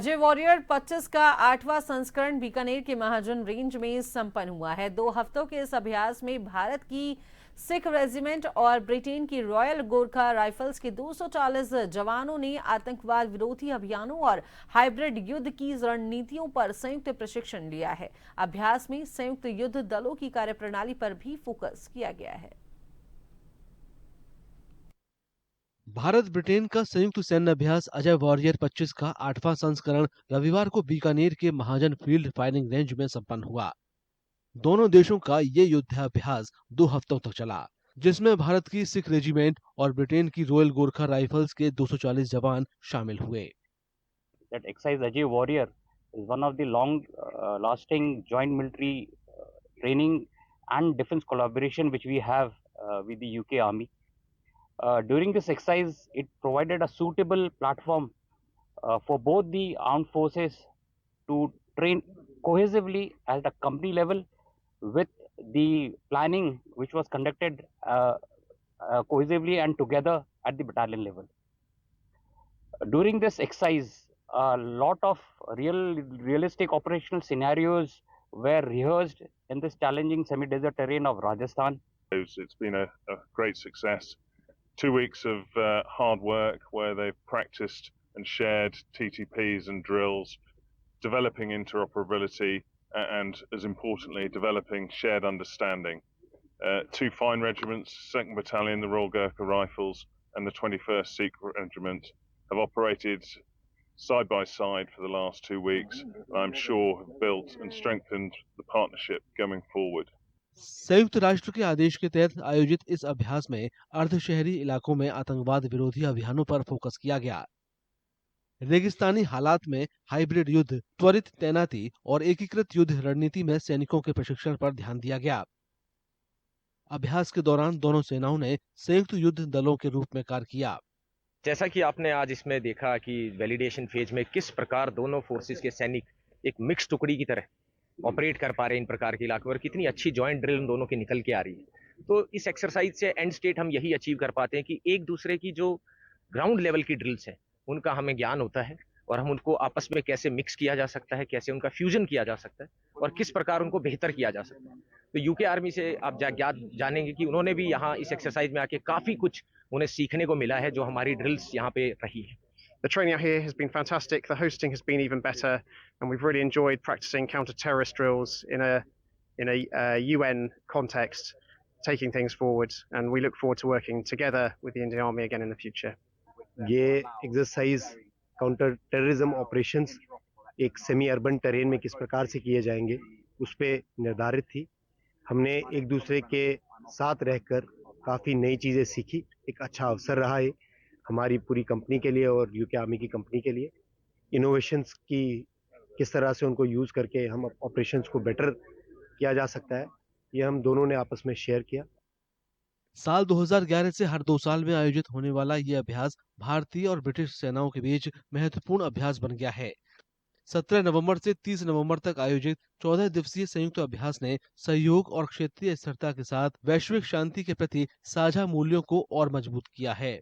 Ajay warrior 25 का 8वां संस्करण बीकानेर के महाजन रेंज में संपन्न हुआ है। 2 हफ्तों के इस अभ्यास में भारत की सिख रेजिमेंट और ब्रिटेन की रॉयल गोरखा राइफल्स के 240 जवानों ने आतंकवाद विरोधी अभियानों और हाइब्रिड युद्ध की रणनीतियों पर संयुक्त प्रशिक्षण लिया है। अभ्यास में संयुक्त युद्ध दलों की कार्यप्रणाली पर भी फोकस किया गया है। भारत ब्रिटेन का संयुक्त सैन्य अभ्यास अजय वॉरियर 25 का 8वां संस्करण रविवार को बीकानेर के महाजन फील्ड फायरिंग रेंज में संपन्न हुआ। दोनों देशों का ये युद्धाभ्यास 2 हफ्तों तक चला, जिसमें भारत की सिख रेजिमेंट और ब्रिटेन की रॉयल गोरखा राइफल्स के 240 जवान शामिल हुए। That exercise Ajay Warrior is one of the long-lasting joint military training and defense collaboration which we have with the UK Army. During this exercise, it provided a suitable platform for both the armed forces to train cohesively at a company level with the planning which was conducted cohesively and together at the battalion level. During this exercise, a lot of realistic operational scenarios were rehearsed in this challenging semi-desert terrain of Rajasthan. It's been a great success. 2 weeks of hard work where they've practiced and shared TTPs and drills, developing interoperability and, as importantly, developing shared understanding. 2 fine regiments, 2nd Battalion, the Royal Gurkha Rifles, and the 21st Sikh Regiment have operated side by side for the last 2 weeks, and I'm sure have built and strengthened the partnership going forward. संयुक्त राष्ट्र के आदेश के तहत आयोजित इस अभ्यास में अर्ध शहरी इलाकों में आतंकवाद विरोधी अभियानों पर फोकस किया गया। रेगिस्तानी हालात में हाइब्रिड युद्ध, त्वरित तैनाती और एकीकृत युद्ध रणनीति में सैनिकों के प्रशिक्षण पर ध्यान दिया गया। अभ्यास के दौरान दोनों सेनाओं ने संयुक्त युद्ध दलों के रूप में कार्य किया। जैसा कि आपने आज इसमें देखा कि वैलिडेशन फेज में किस प्रकार दोनों फोर्सेस के सैनिक एक मिक्स टुकड़ी की तरह ऑपरेट कर पा रहे हैं इन प्रकार के इलाकों, और कितनी अच्छी जॉइंट ड्रिल उन दोनों की निकल के आ रही है। तो इस एक्सरसाइज से एंड स्टेट हम यही अचीव कर पाते हैं कि एक दूसरे की जो ग्राउंड लेवल की ड्रिल्स हैं उनका हमें ज्ञान होता है और हम उनको आपस में कैसे मिक्स किया जा सकता है, कैसे उनका फ्यूजन किया जा सकता है और किस प्रकार उनको बेहतर किया जा सकता है। तो यूके आर्मी से आप जानेंगे कि उन्होंने भी यहाँ इस एक्सरसाइज में आके काफी कुछ उन्हें सीखने को मिला है जो हमारी ड्रिल्स यहाँ पे रही है। The training out here has been fantastic. The hosting has been even better, and we've really enjoyed practicing counter-terrorist drills in a UN context, taking things forward. And we look forward to working together with the Indian Army again in the future. ये exercise counter terrorism operations एक semi urban terrain में किस प्रकार से किए जाएंगे उस पे निर्धारित थी। हमने एक दूसरे के साथ रहकर काफ़ी नई चीज़ें सीखी। एक अच्छा अवसर रहा है हमारी पूरी कंपनी के लिए और यूके आर्मी की कंपनी के लिए। इनोवेशंस की किस तरह से उनको यूज़ करके हम ऑपरेशंस को बेटर किया जा सकता है, ये हम दोनों ने आपस में शेयर किया। साल 2011 से हर 2 साल में आयोजित होने वाला ये अभ्यास भारतीय और ब्रिटिश सेनाओं के बीच महत्वपूर्ण अभ्यास बन गया है। 17 नवंबर से 30 नवंबर तक आयोजित 14 दिवसीय संयुक्त अभ्यास ने सहयोग और क्षेत्रीय स्थिरता के साथ वैश्विक शांति के प्रति साझा मूल्यों को और मजबूत किया है।